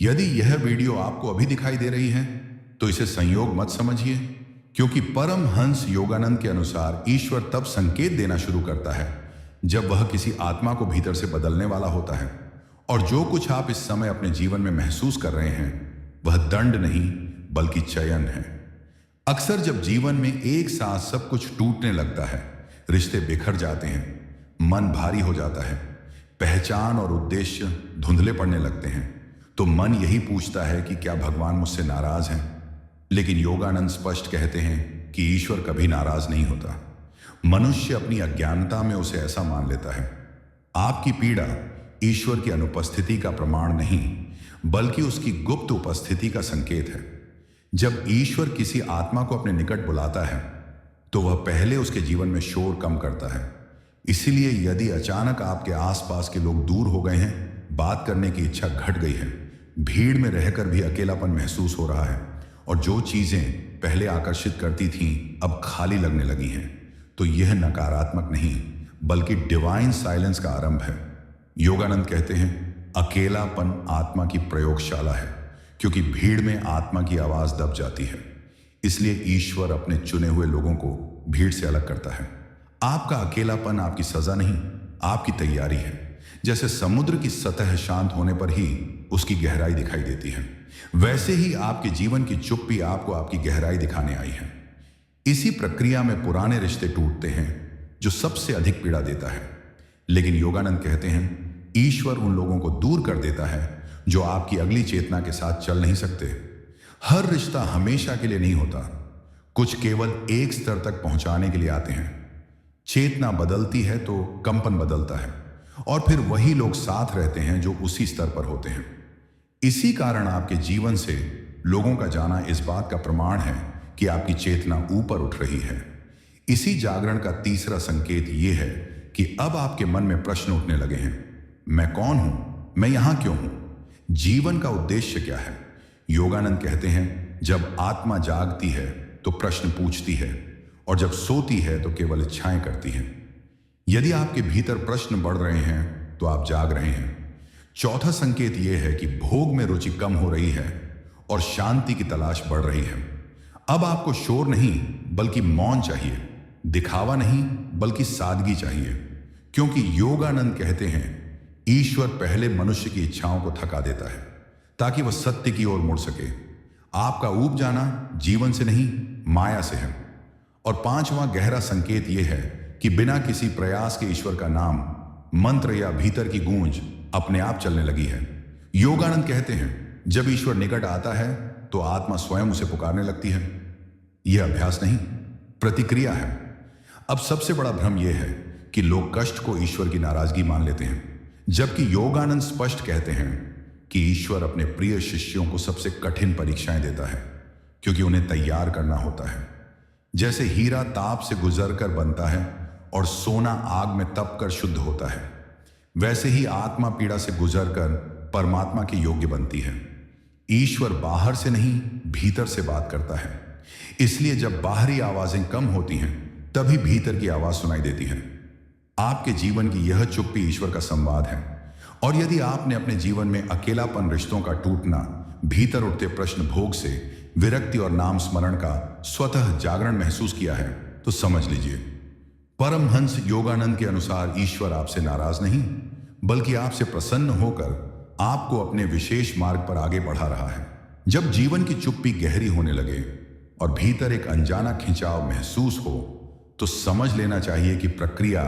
यदि यह वीडियो आपको अभी दिखाई दे रही है तो इसे संयोग मत समझिए, क्योंकि परमहंस योगानंद के अनुसार ईश्वर तब संकेत देना शुरू करता है जब वह किसी आत्मा को भीतर से बदलने वाला होता है। और जो कुछ आप इस समय अपने जीवन में महसूस कर रहे हैं वह दंड नहीं बल्कि चयन है। अक्सर जब जीवन में एक साथ सब कुछ टूटने लगता है, रिश्ते बिखर जाते हैं, मन भारी हो जाता है, पहचान और उद्देश्य धुंधले पड़ने लगते हैं, तो मन यही पूछता है कि क्या भगवान मुझसे नाराज हैं। लेकिन योगानंद स्पष्ट कहते हैं कि ईश्वर कभी नाराज नहीं होता। मनुष्य अपनी अज्ञानता में उसे ऐसा मान लेता है। आपकी पीड़ा ईश्वर की अनुपस्थिति का प्रमाण नहीं बल्कि उसकी गुप्त उपस्थिति का संकेत है। जब ईश्वर किसी आत्मा को अपने निकट बुलाता है तो वह पहले उसके जीवन में शोर कम करता है। इसीलिए यदि अचानक आपके आसपास के लोग दूर हो गए हैं, बात करने की इच्छा घट गई है, भीड़ में रहकर भी अकेलापन महसूस हो रहा है और जो चीजें पहले आकर्षित करती थीं अब खाली लगने लगी हैं, तो यह नकारात्मक नहीं बल्कि डिवाइन साइलेंस का आरंभ है। योगानंद कहते हैं अकेलापन आत्मा की प्रयोगशाला है, क्योंकि भीड़ में आत्मा की आवाज दब जाती है। इसलिए ईश्वर अपने चुने हुए लोगों को भीड़ से अलग करता है। आपका अकेलापन आपकी सजा नहीं, आपकी तैयारी है। जैसे समुद्र की सतह शांत होने पर ही उसकी गहराई दिखाई देती है, वैसे ही आपके जीवन की चुप्पी आपको आपकी गहराई दिखाने आई है। इसी प्रक्रिया में पुराने रिश्ते टूटते हैं जो सबसे अधिक पीड़ा देता है। लेकिन योगानंद कहते हैं ईश्वर उन लोगों को दूर कर देता है जो आपकी अगली चेतना के साथ चल नहीं सकते। हर रिश्ता हमेशा के लिए नहीं होता, कुछ केवल एक स्तर तक पहुंचाने के लिए आते हैं। चेतना बदलती है तो कंपन बदलता है और फिर वही लोग साथ रहते हैं जो उसी स्तर पर होते हैं। इसी कारण आपके जीवन से लोगों का जाना इस बात का प्रमाण है कि आपकी चेतना ऊपर उठ रही है। इसी जागरण का तीसरा संकेत यह है कि अब आपके मन में प्रश्न उठने लगे हैं, मैं कौन हूं, मैं यहां क्यों हूं, जीवन का उद्देश्य क्या है। योगानंद कहते हैं जब आत्मा जागती है तो प्रश्न पूछती है और जब सोती है तो केवल इच्छाएं करती है। यदि आपके भीतर प्रश्न बढ़ रहे हैं तो आप जाग रहे हैं। चौथा संकेत यह है कि भोग में रुचि कम हो रही है और शांति की तलाश बढ़ रही है। अब आपको शोर नहीं बल्कि मौन चाहिए, दिखावा नहीं बल्कि सादगी चाहिए, क्योंकि योगानंद कहते हैं ईश्वर पहले मनुष्य की इच्छाओं को थका देता है ताकि वह सत्य की ओर मुड़ सके। आपका ऊब जाना जीवन से नहीं माया से है। और पांचवां गहरा संकेत यह है कि बिना किसी प्रयास के ईश्वर का नाम, मंत्र या भीतर की गूंज अपने आप चलने लगी है। योगानंद कहते हैं जब ईश्वर निकट आता है तो आत्मा स्वयं उसे पुकारने लगती है। यह अभ्यास नहीं, प्रतिक्रिया है। अब सबसे बड़ा भ्रम यह है कि लोग कष्ट को ईश्वर की नाराजगी मान लेते हैं, जबकि योगानंद स्पष्ट कहते हैं कि ईश्वर अपने प्रिय शिष्यों को सबसे कठिन परीक्षाएं देता है, क्योंकि उन्हें तैयार करना होता है। जैसे हीरा ताप से गुजरकर बनता है और सोना आग में तप कर शुद्ध होता है, वैसे ही आत्मा पीड़ा से गुजरकर परमात्मा के योग्य बनती है। ईश्वर बाहर से नहीं भीतर से बात करता है। इसलिए जब बाहरी आवाजें कम होती हैं तभी भीतर की आवाज सुनाई देती है। आपके जीवन की यह चुप्पी ईश्वर का संवाद है। और यदि आपने अपने जीवन में अकेलापन, रिश्तों का टूटना, भीतर उठते प्रश्न, भोग से विरक्ति और नाम स्मरण का स्वतः जागरण महसूस किया है तो समझ लीजिए परमहंस योगानंद के अनुसार ईश्वर आपसे नाराज नहीं बल्कि आपसे प्रसन्न होकर आपको अपने विशेष मार्ग पर आगे बढ़ा रहा है। जब जीवन की चुप्पी गहरी होने लगे और भीतर एक अनजाना खिंचाव महसूस हो तो समझ लेना चाहिए कि प्रक्रिया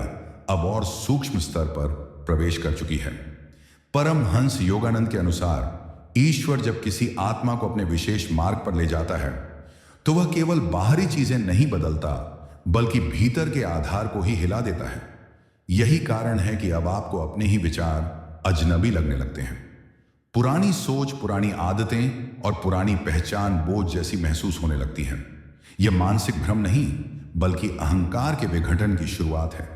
अब और सूक्ष्म स्तर पर प्रवेश कर चुकी है। परमहंस योगानंद के अनुसार ईश्वर जब किसी आत्मा को अपने विशेष मार्ग पर ले जाता है तो वह केवल बाहरी चीजें नहीं बदलता बल्कि भीतर के आधार को ही हिला देता है। यही कारण है कि अब आपको अपने ही विचार अजनबी लगने लगते हैं। पुरानी सोच, पुरानी आदतें और पुरानी पहचान बोझ जैसी महसूस होने लगती हैं। यह मानसिक भ्रम नहीं बल्कि अहंकार के विघटन की शुरुआत है,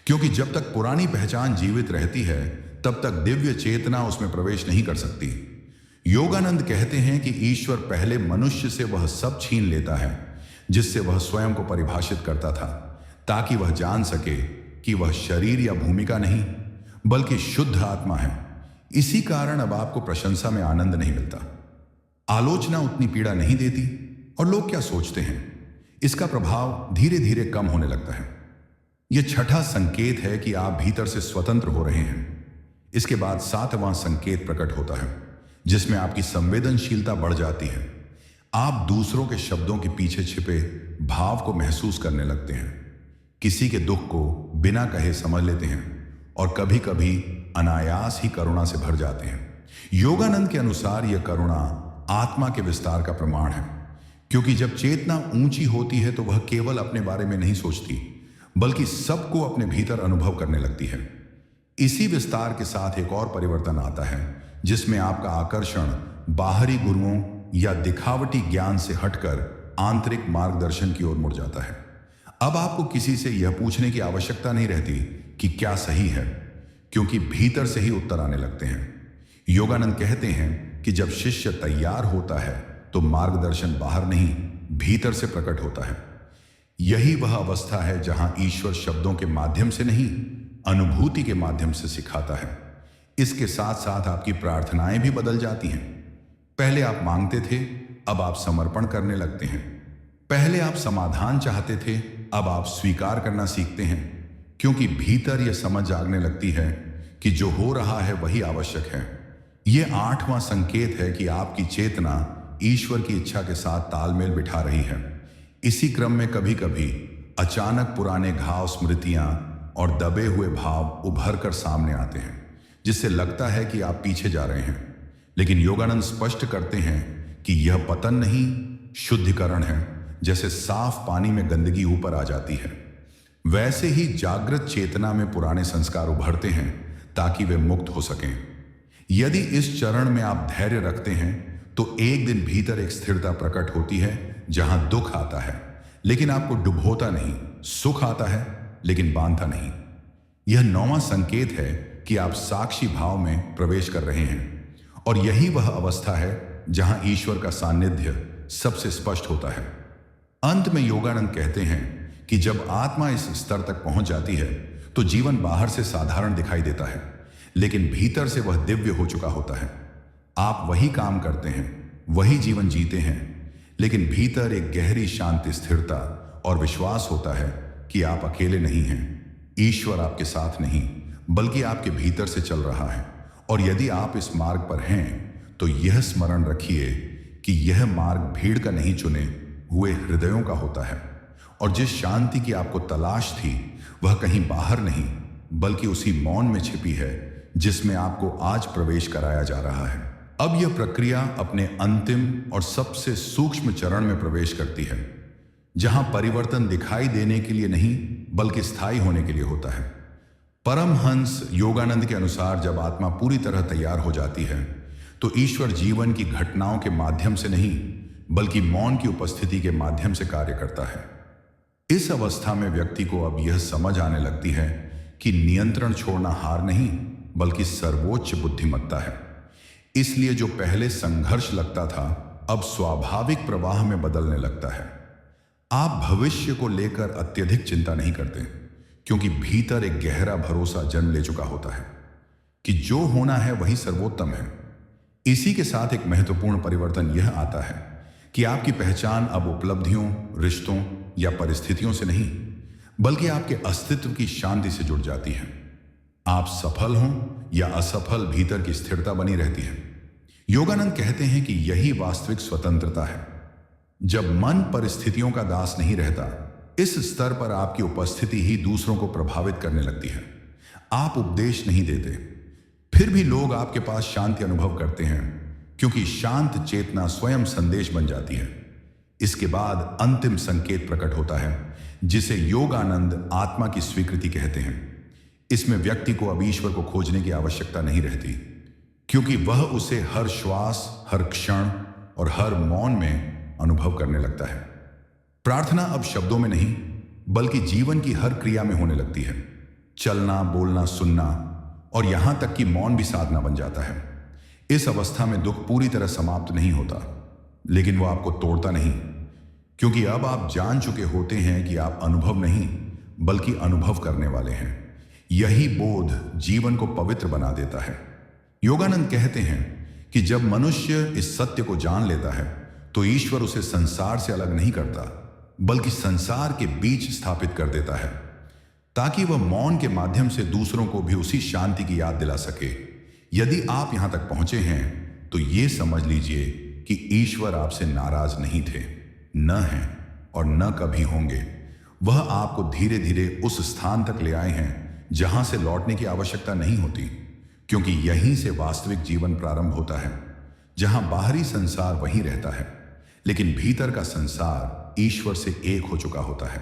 क्योंकि जब तक पुरानी पहचान जीवित रहती है तब तक दिव्य चेतना उसमें प्रवेश नहीं कर सकती। योगानंद कहते हैं कि ईश्वर पहले मनुष्य से वह सब छीन लेता है जिससे वह स्वयं को परिभाषित करता था, ताकि वह जान सके कि वह शरीर या भूमिका नहीं बल्कि शुद्ध आत्मा है। इसी कारण अब आपको प्रशंसा में आनंद नहीं मिलता, आलोचना उतनी पीड़ा नहीं देती, और लोग क्या सोचते हैं इसका प्रभाव धीरे धीरे कम होने लगता है। यह छठा संकेत है कि आप भीतर से स्वतंत्र हो रहे हैं। इसके बाद सातवां संकेत प्रकट होता है, जिसमें आपकी संवेदनशीलता बढ़ जाती है। आप दूसरों के शब्दों के पीछे छिपे भाव को महसूस करने लगते हैं, किसी के दुख को बिना कहे समझ लेते हैं, और कभी कभी अनायास ही करुणा से भर जाते हैं। योगानंद के अनुसार यह करुणा आत्मा के विस्तार का प्रमाण है, क्योंकि जब चेतना ऊंची होती है तो वह केवल अपने बारे में नहीं सोचती, बल्कि सबको अपने भीतर अनुभव करने लगती है। इसी विस्तार के साथ एक और परिवर्तन आता है, जिसमें आपका आकर्षण बाहरी गुरुओं या दिखावटी ज्ञान से हटकर आंतरिक मार्गदर्शन की ओर मुड़ जाता है। अब आपको किसी से यह पूछने की आवश्यकता नहीं रहती कि क्या सही है, क्योंकि भीतर से ही उत्तर आने लगते हैं। योगानंद कहते हैं कि जब शिष्य तैयार होता है तो मार्गदर्शन बाहर नहीं, भीतर से प्रकट होता है। यही वह अवस्था है जहां ईश्वर शब्दों के माध्यम से नहीं, अनुभूति के माध्यम से सिखाता है। इसके साथ साथ आपकी प्रार्थनाएं भी बदल जाती हैं। पहले आप मांगते थे, अब आप समर्पण करने लगते हैं। पहले आप समाधान चाहते थे, अब आप स्वीकार करना सीखते हैं, क्योंकि भीतर यह समझ जागने लगती है कि जो हो रहा है वही आवश्यक है। यह आठवां संकेत है कि आपकी चेतना ईश्वर की इच्छा के साथ तालमेल बिठा रही है। इसी क्रम में कभी कभी अचानक पुराने घाव, स्मृतियां और दबे हुए भाव उभर कर सामने आते हैं, जिससे लगता है कि आप पीछे जा रहे हैं। लेकिन योगानंद स्पष्ट करते हैं कि यह पतन नहीं, शुद्धिकरण है। जैसे साफ पानी में गंदगी ऊपर आ जाती है, वैसे ही जागृत चेतना में पुराने संस्कार उभरते हैं ताकि वे मुक्त हो सकें। यदि इस चरण में आप धैर्य रखते हैं तो एक दिन भीतर एक स्थिरता प्रकट होती है, जहां दुख आता है लेकिन आपको डुबोता नहीं, सुख आता है लेकिन बांधता नहीं। यह नौवां संकेत है कि आप साक्षी भाव में प्रवेश कर रहे हैं, और यही वह अवस्था है जहां ईश्वर का सानिध्य सबसे स्पष्ट होता है। अंत में योगानंद कहते हैं कि जब आत्मा इस स्तर तक पहुंच जाती है तो जीवन बाहर से साधारण दिखाई देता है, लेकिन भीतर से वह दिव्य हो चुका होता है। आप वही काम करते हैं, वही जीवन जीते हैं, लेकिन भीतर एक गहरी शांति, स्थिरता और विश्वास होता है कि आप अकेले नहीं हैं। ईश्वर आपके साथ नहीं, बल्कि आपके भीतर से चल रहा है। और यदि आप इस मार्ग पर हैं तो यह स्मरण रखिए कि यह मार्ग भीड़ का नहीं, चुने हुए हृदयों का होता है। और जिस शांति की आपको तलाश थी वह कहीं बाहर नहीं, बल्कि उसी मौन में छिपी है जिसमें आपको आज प्रवेश कराया जा रहा है। अब यह प्रक्रिया अपने अंतिम और सबसे सूक्ष्म चरण में प्रवेश करती है, जहां परिवर्तन दिखाई देने के लिए नहीं बल्कि स्थायी होने के लिए होता है। परमहंस योगानंद के अनुसार जब आत्मा पूरी तरह तैयार हो जाती है तो ईश्वर जीवन की घटनाओं के माध्यम से नहीं बल्कि मौन की उपस्थिति के माध्यम से कार्य करता है। इस अवस्था में व्यक्ति को अब यह समझ आने लगती है कि नियंत्रण छोड़ना हार नहीं बल्कि सर्वोच्च बुद्धिमत्ता है। इसलिए जो पहले संघर्ष लगता था अब स्वाभाविक प्रवाह में बदलने लगता है। आप भविष्य को लेकर अत्यधिक चिंता नहीं करते, क्योंकि भीतर एक गहरा भरोसा जन्म ले चुका होता है कि जो होना है वही सर्वोत्तम है। इसी के साथ एक महत्वपूर्ण परिवर्तन यह आता है कि आपकी पहचान अब उपलब्धियों, रिश्तों या परिस्थितियों से नहीं बल्कि आपके अस्तित्व की शांति से जुड़ जाती है। आप सफल हों या असफल, भीतर की स्थिरता बनी रहती है। योगानंद कहते हैं कि यही वास्तविक स्वतंत्रता है, जब मन परिस्थितियों का दास नहीं रहता। इस स्तर पर आपकी उपस्थिति ही दूसरों को प्रभावित करने लगती है। आप उपदेश नहीं देते, फिर भी लोग आपके पास शांति अनुभव करते हैं, क्योंकि शांत चेतना स्वयं संदेश बन जाती है। इसके बाद अंतिम संकेत प्रकट होता है, जिसे योगानंद आत्मा की स्वीकृति कहते हैं। इसमें व्यक्ति को अब ईश्वर को खोजने की आवश्यकता नहीं रहती, क्योंकि वह उसे हर श्वास, हर क्षण और हर मौन में अनुभव करने लगता है। प्रार्थना अब शब्दों में नहीं बल्कि जीवन की हर क्रिया में होने लगती है। चलना, बोलना, सुनना और यहां तक कि मौन भी साधना बन जाता है। इस अवस्था में दुख पूरी तरह समाप्त नहीं होता, लेकिन वो आपको तोड़ता नहीं, क्योंकि अब आप जान चुके होते हैं कि आप अनुभव नहीं बल्कि अनुभव करने वाले हैं। यही बोध जीवन को पवित्र बना देता है। योगानंद कहते हैं कि जब मनुष्य इस सत्य को जान लेता है तो ईश्वर उसे संसार से अलग नहीं करता, बल्कि संसार के बीच स्थापित कर देता है, ताकि वह मौन के माध्यम से दूसरों को भी उसी शांति की याद दिला सके। यदि आप यहां तक पहुंचे हैं तो यह समझ लीजिए कि ईश्वर आपसे नाराज नहीं थे, न हैं और न कभी होंगे। वह आपको धीरे धीरे उस स्थान तक ले आए हैं जहां से लौटने की आवश्यकता नहीं होती, क्योंकि यहीं से वास्तविक जीवन प्रारंभ होता है, जहां बाहरी संसार वहीं रहता है, लेकिन भीतर का संसार ईश्वर से एक हो चुका होता है।